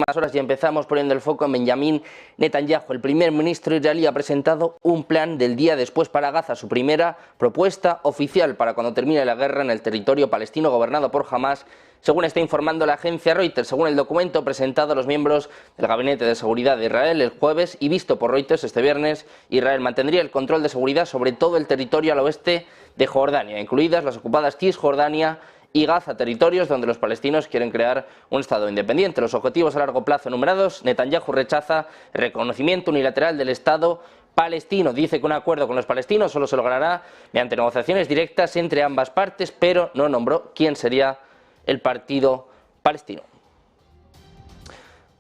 Más horas y empezamos poniendo el foco en Benjamín Netanyahu. El primer ministro israelí ha presentado un plan del día después para Gaza, su primera propuesta oficial para cuando termine la guerra en el territorio palestino gobernado por Hamás, según está informando la agencia Reuters. Según el documento presentado a los miembros del Gabinete de Seguridad de Israel el jueves y visto por Reuters este viernes, Israel mantendría el control de seguridad sobre todo el territorio al oeste de Jordania, incluidas las ocupadas Cisjordania y Gaza, territorios donde los palestinos quieren crear un Estado independiente. Los objetivos a largo plazo enumerados: Netanyahu rechaza el reconocimiento unilateral del Estado palestino. Dice que un acuerdo con los palestinos solo se logrará mediante negociaciones directas entre ambas partes, pero no nombró quién sería el partido palestino.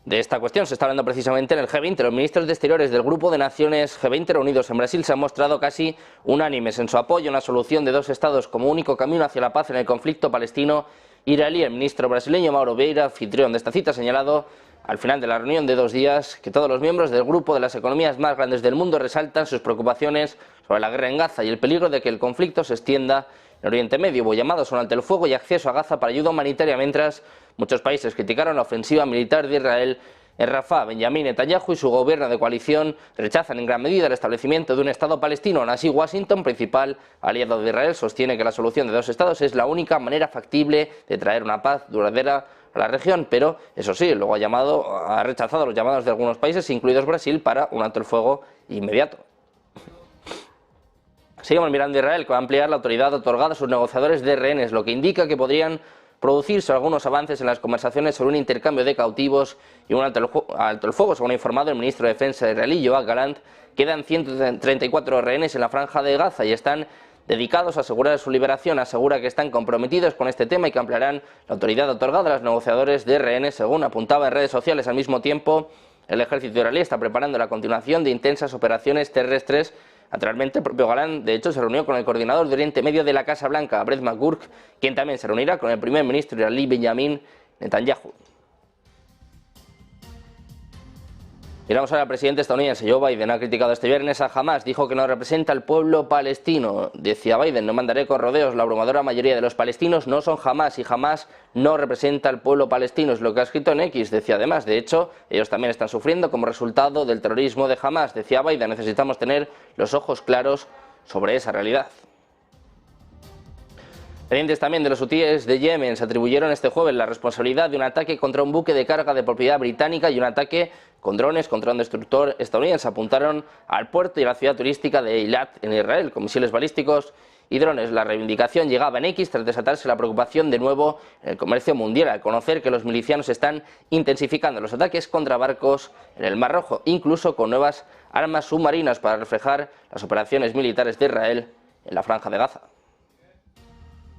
De esta cuestión se está hablando precisamente en el G20. Los ministros de Exteriores del Grupo de Naciones G20 reunidos en Brasil se han mostrado casi unánimes en su apoyo a una solución de dos estados como único camino hacia la paz en el conflicto palestino-israelí. El ministro brasileño Mauro Vieira, anfitrión de esta cita, ha señalado al final de la reunión de 2 días que todos los miembros del grupo de las economías más grandes del mundo resaltan sus preocupaciones sobre la guerra en Gaza y el peligro de que el conflicto se extienda en Oriente Medio. Hubo llamados a un alto el fuego y acceso a Gaza para ayuda humanitaria, mientras muchos países criticaron la ofensiva militar de Israel en Rafah. Benjamín Netanyahu y su gobierno de coalición rechazan en gran medida el establecimiento de un Estado palestino. Aún así, Washington, principal aliado de Israel, sostiene que la solución de dos estados es la única manera factible de traer una paz duradera a la región, pero eso sí, luego ha rechazado los llamados de algunos países, incluidos Brasil, para un alto el fuego inmediato. Seguimos mirando a Israel, que va a ampliar la autoridad otorgada a sus negociadores de rehenes, lo que indica que podrían producirse algunos avances en las conversaciones sobre un intercambio de cautivos y un alto el fuego. Según ha informado el ministro de Defensa israelí, Yoav Gallant, quedan 134 rehenes en la franja de Gaza y están dedicados a asegurar su liberación. Asegura que están comprometidos con este tema y que ampliarán la autoridad otorgada a los negociadores de rehenes, según apuntaba en redes sociales. Al mismo tiempo, el ejército israelí está preparando la continuación de intensas operaciones terrestres. Anteriormente, el propio Galán, de hecho, se reunió con el coordinador de Oriente Medio de la Casa Blanca, Brett McGurk, quien también se reunirá con el primer ministro israelí Benjamín Netanyahu. Miramos ahora al presidente estadounidense Joe Biden. Ha criticado este viernes a Hamás. Dijo que no representa al pueblo palestino. Decía Biden: no mandaré con rodeos, la abrumadora mayoría de los palestinos no son Hamás y Hamás no representa al pueblo palestino. Es lo que ha escrito en X. Decía además: de hecho, ellos también están sufriendo como resultado del terrorismo de Hamás. Decía Biden: necesitamos tener los ojos claros sobre esa realidad. Pendientes también de los hutíes de Yemen, se atribuyeron este jueves la responsabilidad de un ataque contra un buque de carga de propiedad británica y un ataque con drones contra un destructor estadounidense. Apuntaron al puerto y a la ciudad turística de Eilat en Israel con misiles balísticos y drones. La reivindicación llegaba en X tras desatarse la preocupación de nuevo en el comercio mundial al conocer que los milicianos están intensificando los ataques contra barcos en el Mar Rojo, incluso con nuevas armas submarinas para reflejar las operaciones militares de Israel en la franja de Gaza.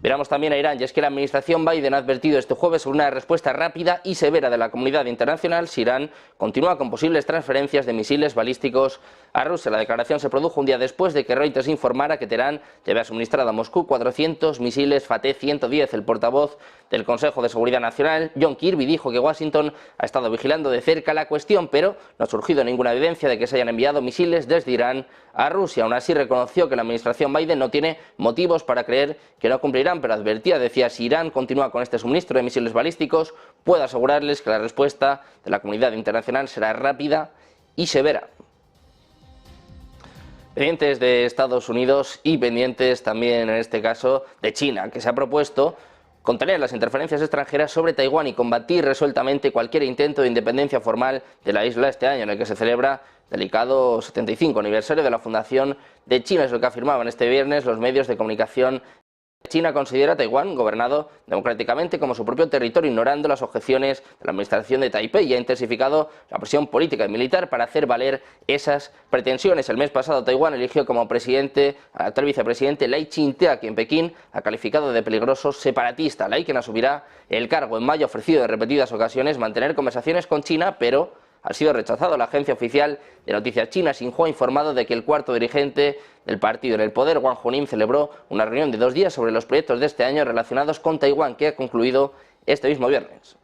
Miramos también a Irán, y es que la administración Biden ha advertido este jueves sobre una respuesta rápida y severa de la comunidad internacional si Irán continúa con posibles transferencias de misiles balísticos a Rusia. La declaración se produjo un día después de que Reuters informara que Teherán ya había suministrado a Moscú 400 misiles Fateh-110. El portavoz del Consejo de Seguridad Nacional, John Kirby, dijo que Washington ha estado vigilando de cerca la cuestión, pero no ha surgido ninguna evidencia de que se hayan enviado misiles desde Irán a Rusia. Aún así, reconoció que la administración Biden no tiene motivos para creer que no cumplirán, pero advertía, decía: si Irán continúa con este suministro de misiles balísticos, puedo asegurarles que la respuesta de la comunidad internacional será rápida y severa. Pendientes de Estados Unidos y pendientes también, en este caso, de China, que se ha propuesto contener las interferencias extranjeras sobre Taiwán y combatir resueltamente cualquier intento de independencia formal de la isla este año, en el que se celebra el delicado 75 aniversario de la fundación de China. Es lo que afirmaban este viernes los medios de comunicación. China considera a Taiwán, gobernado democráticamente, como su propio territorio, ignorando las objeciones de la administración de Taipei, y ha intensificado la presión política y militar para hacer valer esas pretensiones. El mes pasado, Taiwán eligió como presidente al actual vicepresidente Lai Ching-te, a quien Pekín ha calificado de peligroso separatista. Lai, quien asumirá el cargo en mayo, ha ofrecido en repetidas ocasiones mantener conversaciones con China, pero ha sido rechazado. La agencia oficial de noticias china Xinhua ha informado de que el cuarto dirigente del partido en el poder, Wang Hunin, celebró una reunión de 2 días sobre los proyectos de este año relacionados con Taiwán, que ha concluido este mismo viernes.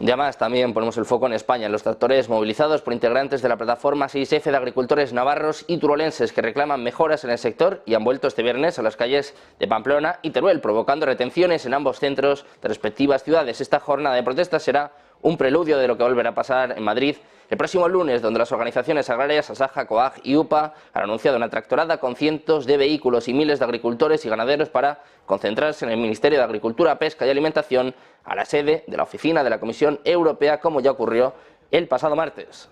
Un día más también ponemos el foco en España, en los tractores movilizados por integrantes de la plataforma 6F de agricultores navarros y turolenses que reclaman mejoras en el sector y han vuelto este viernes a las calles de Pamplona y Teruel, provocando retenciones en ambos centros de respectivas ciudades. Esta jornada de protestas será un preludio de lo que volverá a pasar en Madrid el próximo lunes, donde las organizaciones agrarias Asaja, COAG y UPA han anunciado una tractorada con cientos de vehículos y miles de agricultores y ganaderos para concentrarse en el Ministerio de Agricultura, Pesca y Alimentación, a la sede de la oficina de la Comisión Europea, como ya ocurrió el pasado martes.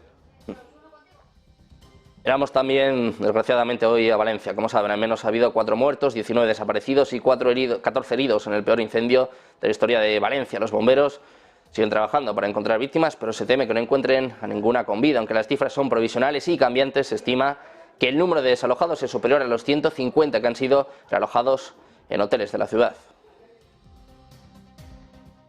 Miramos también, desgraciadamente, hoy a Valencia. Como saben, al menos ha habido 4 muertos, 19 desaparecidos y 14 heridos en el peor incendio de la historia de Valencia. Los bomberos siguen trabajando para encontrar víctimas, pero se teme que no encuentren a ninguna con vida. Aunque las cifras son provisionales y cambiantes, se estima que el número de desalojados es superior a los 150 que han sido realojados en hoteles de la ciudad.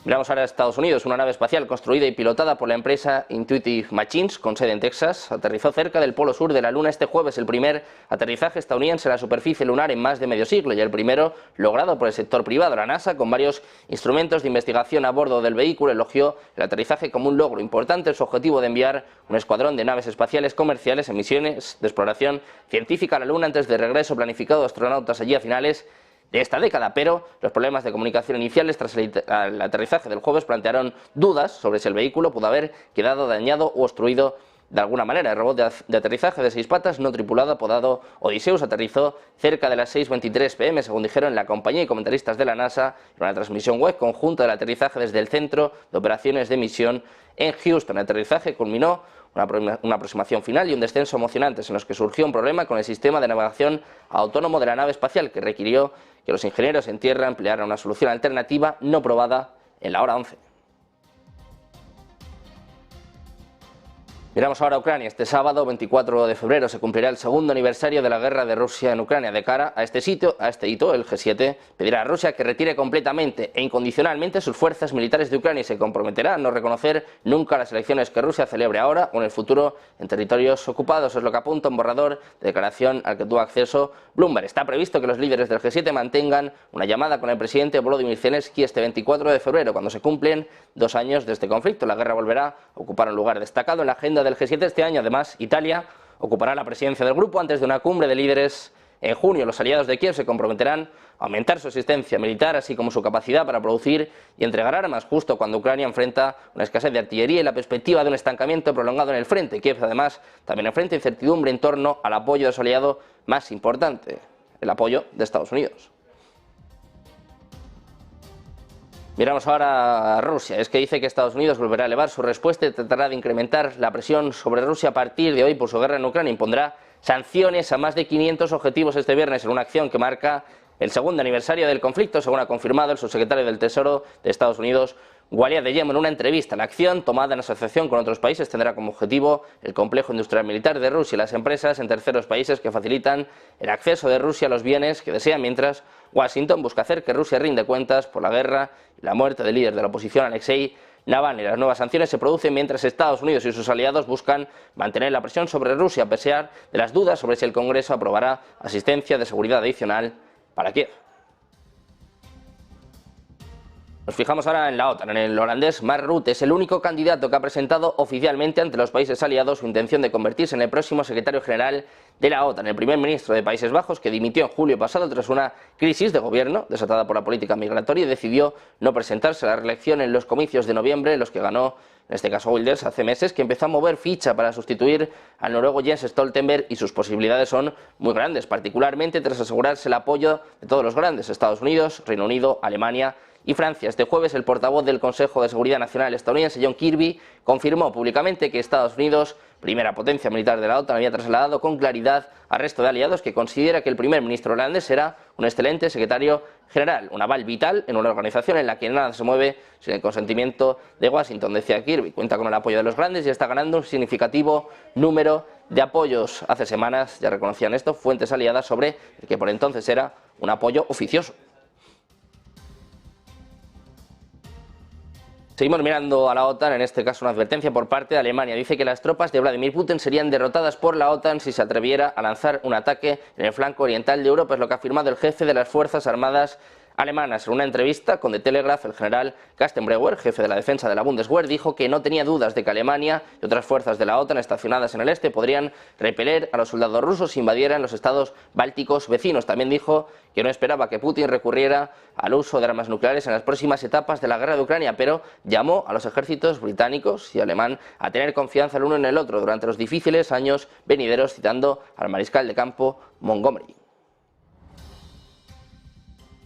Miramos ahora a Estados Unidos. Una nave espacial construida y pilotada por la empresa Intuitive Machines, con sede en Texas, aterrizó cerca del polo sur de la Luna este jueves, el primer aterrizaje estadounidense en la superficie lunar en más de medio siglo y el primero logrado por el sector privado. La NASA, con varios instrumentos de investigación a bordo del vehículo, elogió el aterrizaje como un logro importante en su objetivo de enviar un escuadrón de naves espaciales comerciales en misiones de exploración científica a la Luna antes del regreso planificado de astronautas allí a finales de esta década, pero los problemas de comunicación iniciales tras el aterrizaje del jueves plantearon dudas sobre si el vehículo pudo haber quedado dañado o obstruido de alguna manera. El robot de aterrizaje de 6 patas no tripulado apodado Odysseus aterrizó cerca de las 6:23 p.m, según dijeron la compañía y comentaristas de la NASA en una transmisión web conjunta del aterrizaje desde el Centro de Operaciones de Misión en Houston. El aterrizaje culminó una aproximación final y un descenso emocionantes en los que surgió un problema con el sistema de navegación autónomo de la nave espacial que requirió que los ingenieros en tierra emplearan una solución alternativa no probada en la hora 11. Miramos ahora a Ucrania. Este sábado, 24 de febrero, se cumplirá el segundo aniversario de la guerra de Rusia en Ucrania. De cara a este hito, el G7 pedirá a Rusia que retire completamente e incondicionalmente sus fuerzas militares de Ucrania y se comprometerá a no reconocer nunca las elecciones que Rusia celebre ahora o en el futuro en territorios ocupados. Es lo que apunta un borrador de declaración al que tuvo acceso Bloomberg. Está previsto que los líderes del G7 mantengan una llamada con el presidente Volodymyr Zelensky este 24 de febrero, cuando se cumplen 2 años de este conflicto. La guerra volverá a ocupar un lugar destacado en la agenda del G7 este año. Además, Italia ocupará la presidencia del grupo antes de una cumbre de líderes en junio. Los aliados de Kiev se comprometerán a aumentar su asistencia militar, así como su capacidad para producir y entregar armas, justo cuando Ucrania enfrenta una escasez de artillería y la perspectiva de un estancamiento prolongado en el frente. Kiev, además, también enfrenta incertidumbre en torno al apoyo de su aliado más importante, el apoyo de Estados Unidos. Miramos ahora a Rusia. Es que dice que Estados Unidos volverá a elevar su respuesta y tratará de incrementar la presión sobre Rusia a partir de hoy por su guerra en Ucrania. Impondrá sanciones a más de 500 objetivos este viernes en una acción que marca el segundo aniversario del conflicto, según ha confirmado el subsecretario del Tesoro de Estados Unidos, Walid Deyem, en una entrevista. La acción, tomada en asociación con otros países, tendrá como objetivo el complejo industrial militar de Rusia y las empresas en terceros países que facilitan el acceso de Rusia a los bienes que desean, mientras Washington busca hacer que Rusia rinde cuentas por la guerra y la muerte del líder de la oposición, Alexei Navalny. Las nuevas sanciones se producen mientras Estados Unidos y sus aliados buscan mantener la presión sobre Rusia, a pesar de las dudas sobre si el Congreso aprobará asistencia de seguridad adicional para Kiev. Nos fijamos ahora en la OTAN. En el holandés Mark Rutte es el único candidato que ha presentado oficialmente ante los países aliados su intención de convertirse en el próximo secretario general de la OTAN. El primer ministro de Países Bajos, que dimitió en julio pasado tras una crisis de gobierno desatada por la política migratoria, decidió no presentarse a la reelección en los comicios de noviembre, en los que ganó, en este caso Wilders, hace meses, que empezó a mover ficha para sustituir al noruego Jens Stoltenberg, y sus posibilidades son muy grandes, particularmente tras asegurarse el apoyo de todos los grandes: Estados Unidos, Reino Unido, Alemania y Francia. Este jueves, el portavoz del Consejo de Seguridad Nacional estadounidense, John Kirby, confirmó públicamente que Estados Unidos, primera potencia militar de la OTAN, había trasladado con claridad al resto de aliados que considera que el primer ministro holandés será un excelente secretario general, un aval vital en una organización en la que nada se mueve sin el consentimiento de Washington. Decía Kirby, cuenta con el apoyo de los grandes y está ganando un significativo número de apoyos. Hace semanas ya reconocían esto fuentes aliadas sobre el que por entonces era un apoyo oficioso. Seguimos mirando a la OTAN, en este caso una advertencia por parte de Alemania. Dice que las tropas de Vladimir Putin serían derrotadas por la OTAN si se atreviera a lanzar un ataque en el flanco oriental de Europa. Es lo que ha afirmado el jefe de las Fuerzas Armadas alemanas. En una entrevista con The Telegraph, el general Carsten Breuer, jefe de la defensa de la Bundeswehr, dijo que no tenía dudas de que Alemania y otras fuerzas de la OTAN estacionadas en el este podrían repeler a los soldados rusos si invadieran los estados bálticos vecinos. También dijo que no esperaba que Putin recurriera al uso de armas nucleares en las próximas etapas de la guerra de Ucrania, pero llamó a los ejércitos británicos y alemán a tener confianza el uno en el otro durante los difíciles años venideros, citando al mariscal de campo Montgomery.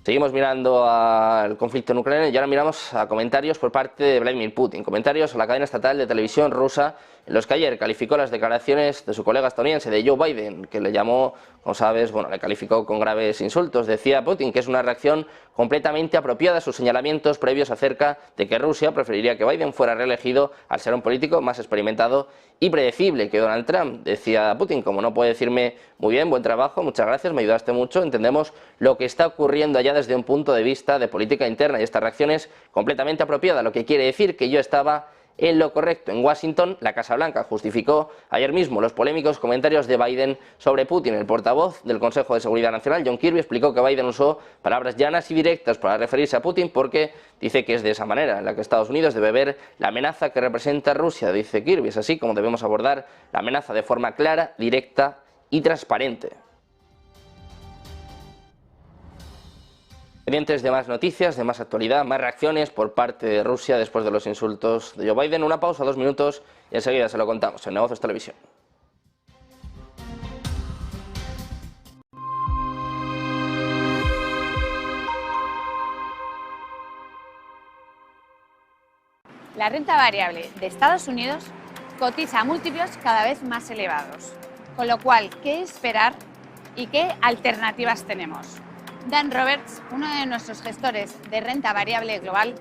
Seguimos mirando al conflicto en Ucrania y ahora miramos a comentarios por parte de Vladimir Putin, comentarios a la cadena estatal de televisión rusa, en los que ayer calificó las declaraciones de su colega estadounidense, de Joe Biden, que le llamó, como sabes, le calificó con graves insultos. Decía Putin que es una reacción completamente apropiada a sus señalamientos previos acerca de que Rusia preferiría que Biden fuera reelegido al ser un político más experimentado y predecible que Donald Trump. Decía Putin, como no puede decirme muy bien, buen trabajo, muchas gracias, me ayudaste mucho, entendemos lo que está ocurriendo allá desde un punto de vista de política interna y esta reacción es completamente apropiada, lo que quiere decir que yo estaba en lo correcto. En Washington, la Casa Blanca justificó ayer mismo los polémicos comentarios de Biden sobre Putin. El portavoz del Consejo de Seguridad Nacional, John Kirby, explicó que Biden usó palabras llanas y directas para referirse a Putin porque dice que es de esa manera en la que Estados Unidos debe ver la amenaza que representa Rusia. Dice Kirby, es así como debemos abordar la amenaza de forma clara, directa y transparente. Pendientes de más noticias, de más actualidad, más reacciones por parte de Rusia después de los insultos de Joe Biden. Una pausa, 2 minutos y enseguida se lo contamos en Negocios Televisión. La renta variable de Estados Unidos cotiza a múltiplos cada vez más elevados, con lo cual, ¿qué esperar y qué alternativas tenemos? Dan Roberts, uno de nuestros gestores de renta variable global,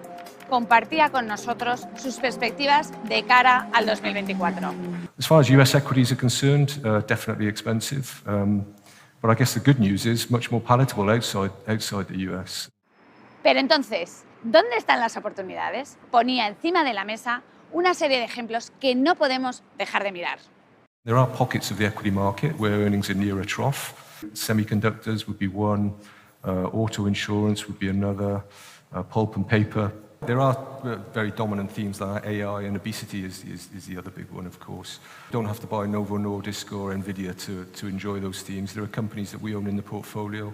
compartía con nosotros sus perspectivas de cara al 2024. As far as US equities are concerned, definitely expensive, but I guess the good news is much more palatable outside the US. Pero entonces, ¿dónde están las oportunidades? Ponía encima de la mesa una serie de ejemplos que no podemos dejar de mirar. There are pockets of the equity market where earnings are near a trough. Semiconductors would be one. Auto insurance would be another, pulp and paper. There are very dominant themes like AI, and obesity is the other big one, of course. You don't have to buy Novo Nordisk or Nvidia to enjoy those themes. There are companies that we own in the portfolio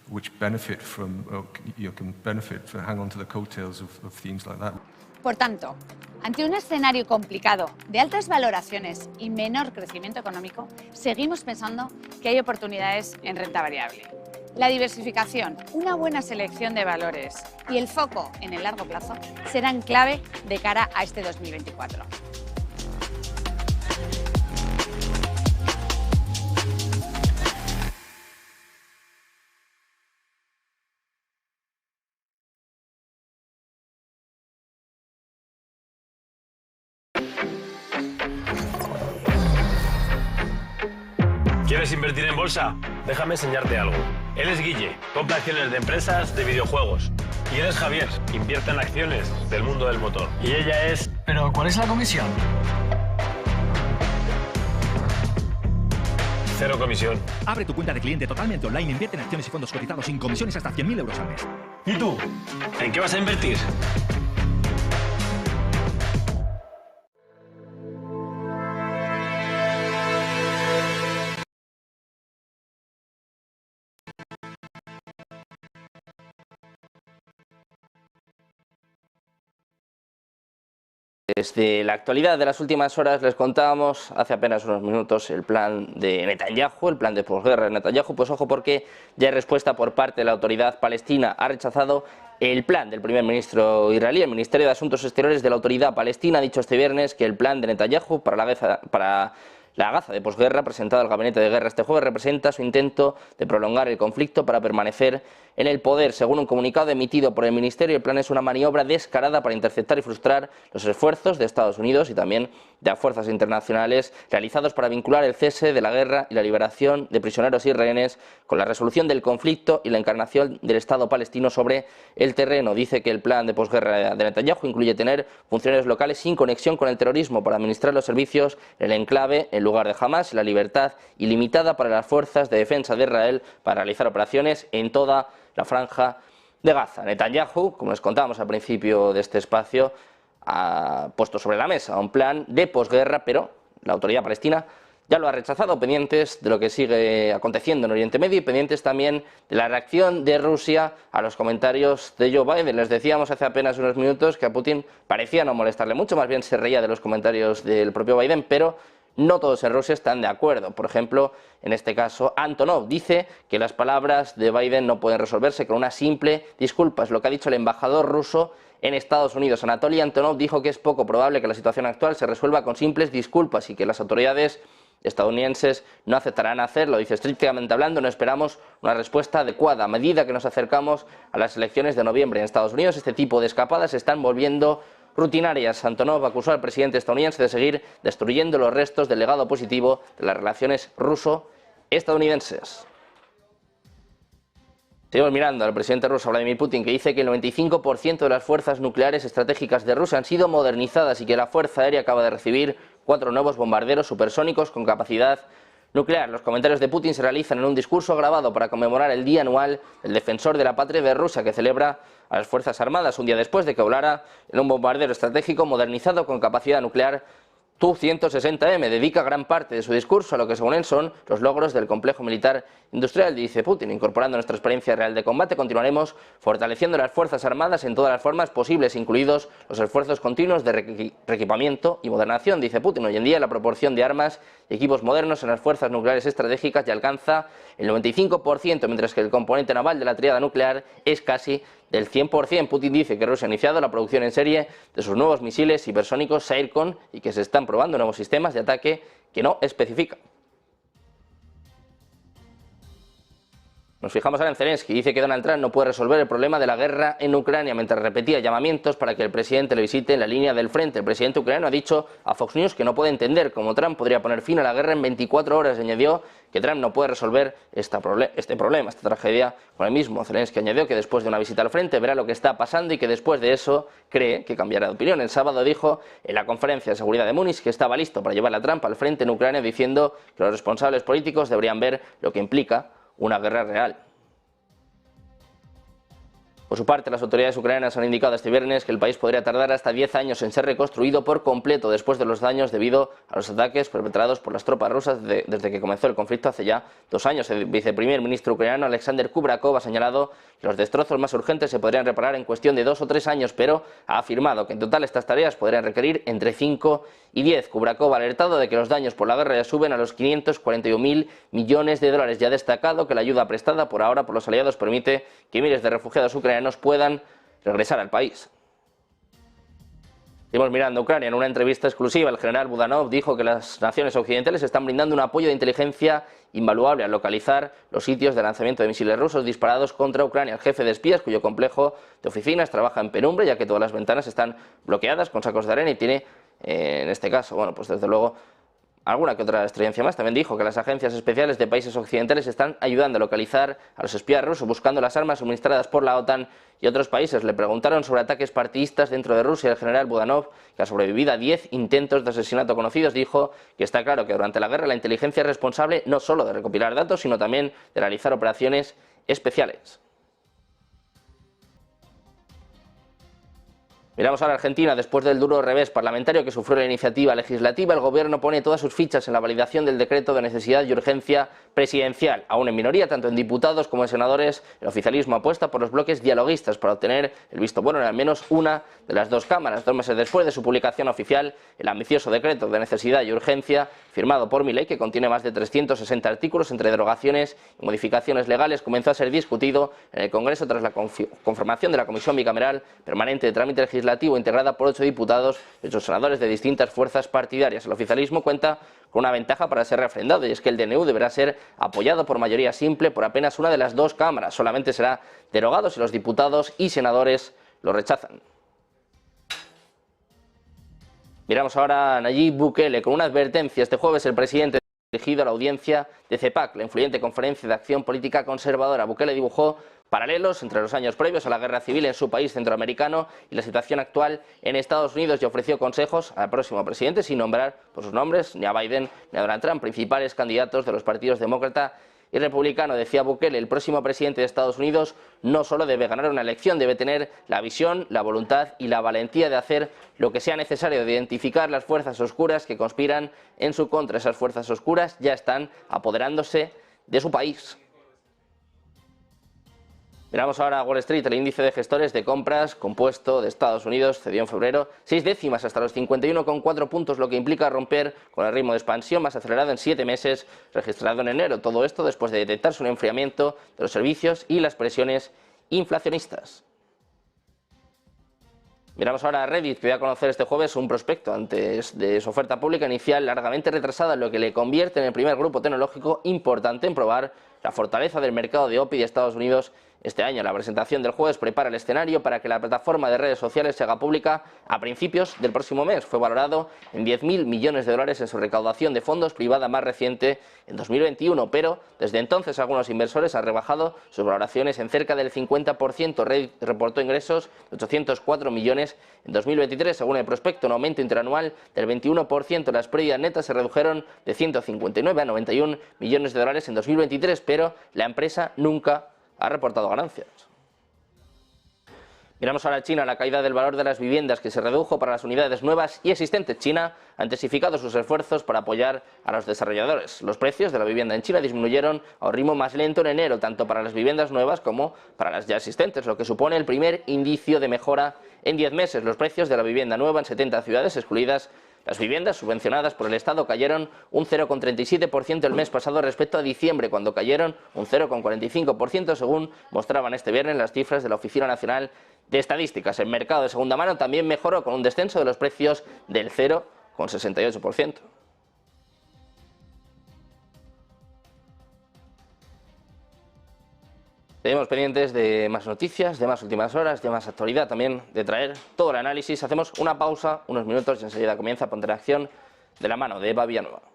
which benefit from, hang on to the coattails of themes like that. Por tanto, ante un escenario complicado de altas valoraciones y menor crecimiento económico, seguimos pensando que hay oportunidades en renta variable. La diversificación, una buena selección de valores y el foco en el largo plazo serán clave de cara a este 2024. ¿Quieres invertir en bolsa? Déjame enseñarte algo. Él es Guille, compra acciones de empresas de videojuegos. Y él es Javier, invierte en acciones del mundo del motor. Y ella es... ¿Pero cuál es la comisión? 0 comisión. Abre tu cuenta de cliente totalmente online e invierte en acciones y fondos cotizados sin comisiones hasta 100.000 euros al mes. ¿Y tú? ¿En qué vas a invertir? Desde la actualidad de las últimas horas les contábamos hace apenas unos minutos el plan de Netanyahu, el plan de posguerra de Netanyahu. Pues ojo, porque ya hay respuesta por parte de la autoridad palestina. Ha rechazado el plan del primer ministro israelí. El Ministerio de Asuntos Exteriores de la autoridad palestina ha dicho este viernes que el plan de Netanyahu para la Gaza de posguerra, presentado al gabinete de guerra este jueves, representa su intento de prolongar el conflicto para permanecer en el poder. Según un comunicado emitido por el Ministerio, el plan es una maniobra descarada para interceptar y frustrar los esfuerzos de Estados Unidos y también de las fuerzas internacionales realizados para vincular el cese de la guerra y la liberación de prisioneros y rehenes con la resolución del conflicto y la encarnación del Estado palestino sobre el terreno. Dice que el plan de posguerra de Netanyahu incluye tener funcionarios locales sin conexión con el terrorismo para administrar los servicios en el enclave en lugar de Hamas, y la libertad ilimitada para las fuerzas de defensa de Israel para realizar operaciones en toda la franja de Gaza. Netanyahu, como les contábamos al principio de este espacio, ha puesto sobre la mesa un plan de posguerra, pero la autoridad palestina ya lo ha rechazado, pendientes de lo que sigue aconteciendo en Oriente Medio y pendientes también de la reacción de Rusia a los comentarios de Joe Biden. Les decíamos hace apenas unos minutos que a Putin parecía no molestarle mucho, más bien se reía de los comentarios del propio Biden, pero no todos en Rusia están de acuerdo. Por ejemplo, en este caso, Antonov dice que las palabras de Biden no pueden resolverse con una simple disculpa. Es lo que ha dicho el embajador ruso en Estados Unidos. Anatoly Antonov dijo que es poco probable que la situación actual se resuelva con simples disculpas y que las autoridades estadounidenses no aceptarán hacerlo. Dice, estrictamente hablando, no esperamos una respuesta adecuada. A medida que nos acercamos a las elecciones de noviembre en Estados Unidos, este tipo de escapadas se están volviendo rutinarias. Antonov acusó al presidente estadounidense de seguir destruyendo los restos del legado positivo de las relaciones ruso-estadounidenses. Seguimos mirando al presidente ruso Vladimir Putin, que dice que el 95% de las fuerzas nucleares estratégicas de Rusia han sido modernizadas y que la Fuerza Aérea acaba de recibir 4 nuevos bombarderos supersónicos con capacidad nuclear. Los comentarios de Putin se realizan en un discurso grabado para conmemorar el Día Anual del Defensor de la Patria de Rusia, que celebra a las Fuerzas Armadas un día después de que volara en un bombardero estratégico modernizado con capacidad nuclear Tu-160M. Dedica gran parte de su discurso a lo que según él son los logros del complejo militar industrial. Dice Putin, incorporando nuestra experiencia real de combate, continuaremos fortaleciendo las Fuerzas Armadas en todas las formas posibles, incluidos los esfuerzos continuos de reequipamiento y modernización. Dice Putin, hoy en día la proporción de armas y equipos modernos en las fuerzas nucleares estratégicas ya alcanza el 95%, mientras que el componente naval de la tríada nuclear es casi del 100%. Putin dice que Rusia ha iniciado la producción en serie de sus nuevos misiles hipersónicos Zircon y que se están probando nuevos sistemas de ataque que no especifica. Nos fijamos ahora en Zelensky. Dice que Donald Trump no puede resolver el problema de la guerra en Ucrania mientras repetía llamamientos para que el presidente le visite en la línea del frente. El presidente ucraniano ha dicho a Fox News que no puede entender cómo Trump podría poner fin a la guerra en 24 horas. Añadió que Trump no puede resolver esta tragedia con el mismo. Zelensky añadió que después de una visita al frente verá lo que está pasando y que después de eso cree que cambiará de opinión. El sábado dijo en la conferencia de seguridad de Múnich que estaba listo para llevar a Trump al frente en Ucrania, diciendo que los responsables políticos deberían ver lo que implica una guerra real. Por su parte, las autoridades ucranianas han indicado este viernes que el país podría tardar hasta 10 años en ser reconstruido por completo después de los daños debido a los ataques perpetrados por las tropas rusas desde que comenzó el conflicto hace ya 2 años. El viceprimer ministro ucraniano Alexander Kubrakov ha señalado que los destrozos más urgentes se podrían reparar en cuestión de 2 o 3 años, pero ha afirmado que en total estas tareas podrían requerir entre 5 y 10. Kubrakov ha alertado de que los daños por la guerra ya suben a los 541.000 millones de dólares y ha destacado que la ayuda prestada por ahora por los aliados permite que miles de refugiados ucranianos puedan regresar al país. Seguimos mirando a Ucrania. En una entrevista exclusiva, el general Budanov dijo que las naciones occidentales están brindando un apoyo de inteligencia invaluable al localizar los sitios de lanzamiento de misiles rusos disparados contra Ucrania. El jefe de espías, cuyo complejo de oficinas trabaja en penumbra, ya que todas las ventanas están bloqueadas con sacos de arena y tiene, en este caso, bueno, pues desde luego, alguna que otra experiencia más. También dijo que las agencias especiales de países occidentales están ayudando a localizar a los espías rusos buscando las armas suministradas por la OTAN y otros países. Le preguntaron sobre ataques partidistas dentro de Rusia. El general Budanov, que ha sobrevivido a 10 intentos de asesinato conocidos, dijo que está claro que durante la guerra la inteligencia es responsable no solo de recopilar datos, sino también de realizar operaciones especiales. Miramos ahora a Argentina. Después del duro revés parlamentario que sufrió la iniciativa legislativa, el gobierno pone todas sus fichas en la validación del decreto de necesidad y urgencia presidencial. Aún en minoría, tanto en diputados como en senadores, el oficialismo apuesta por los bloques dialoguistas para obtener el visto bueno en al menos una de las 2 cámaras. 2 meses después de su publicación oficial, el ambicioso decreto de necesidad y urgencia, firmado por Milei, que contiene más de 360 artículos entre derogaciones y modificaciones legales, comenzó a ser discutido en el Congreso tras la conformación de la Comisión Bicameral Permanente de Trámite Legislativo, integrada por 8 diputados y 8 senadores de distintas fuerzas partidarias. El oficialismo cuenta con una ventaja para ser refrendado, y es que el DNU deberá ser apoyado por mayoría simple por apenas una de las 2 cámaras. Solamente será derogado si los diputados y senadores lo rechazan. Miramos ahora a Nayib Bukele con una advertencia. Este jueves el presidente dirigido a la audiencia de CEPAC, la influyente conferencia de acción política conservadora. Bukele dibujó paralelos entre los años previos a la guerra civil en su país centroamericano y la situación actual en Estados Unidos y ofreció consejos al próximo presidente sin nombrar por sus nombres ni a Biden ni a Donald Trump, principales candidatos de los partidos demócrata y republicano. Decía Bukele, el próximo presidente de Estados Unidos no solo debe ganar una elección, debe tener la visión, la voluntad y la valentía de hacer lo que sea necesario, de identificar las fuerzas oscuras que conspiran en su contra. Esas fuerzas oscuras ya están apoderándose de su país. Miramos ahora a Wall Street. El índice de gestores de compras compuesto de Estados Unidos cedió en febrero 6 décimas hasta los 51,4 puntos, lo que implica romper con el ritmo de expansión más acelerado en 7 meses registrado en enero. Todo esto después de detectarse un enfriamiento de los servicios y las presiones inflacionistas. Miramos ahora a Reddit, que dio a conocer este jueves un prospecto antes de su oferta pública inicial largamente retrasada, lo que le convierte en el primer grupo tecnológico importante en probar la fortaleza del mercado de OPI de Estados Unidos este año. La presentación del jueves prepara el escenario para que la plataforma de redes sociales se haga pública a principios del próximo mes. Fue valorado en 10.000 millones de dólares en su recaudación de fondos privada más reciente en 2021, pero desde entonces algunos inversores han rebajado sus valoraciones en cerca del 50%. Reddit reportó ingresos de 804 millones en 2023, según el prospecto, un aumento interanual del 21%. Las pérdidas netas se redujeron de 159 a 91 millones de dólares en 2023, pero la empresa nunca ha reportado ganancias. Miramos ahora a China. La caída del valor de las viviendas, que se redujo para las unidades nuevas y existentes. China ha intensificado sus esfuerzos para apoyar a los desarrolladores. Los precios de la vivienda en China disminuyeron a un ritmo más lento en enero, tanto para las viviendas nuevas como para las ya existentes, lo que supone el primer indicio de mejora en 10 meses. Los precios de la vivienda nueva en 70 ciudades, excluidas las viviendas subvencionadas por el Estado, cayeron un 0,37% el mes pasado respecto a diciembre, cuando cayeron un 0,45%, según mostraban este viernes las cifras de la Oficina Nacional de Estadísticas. El mercado de segunda mano también mejoró, con un descenso de los precios del 0,68%. Seguimos pendientes de más noticias, de más últimas horas, de más actualidad, también de traer todo el análisis. Hacemos una pausa, unos minutos, y enseguida comienza Ponte en Acción, de la mano de Eva Villanueva.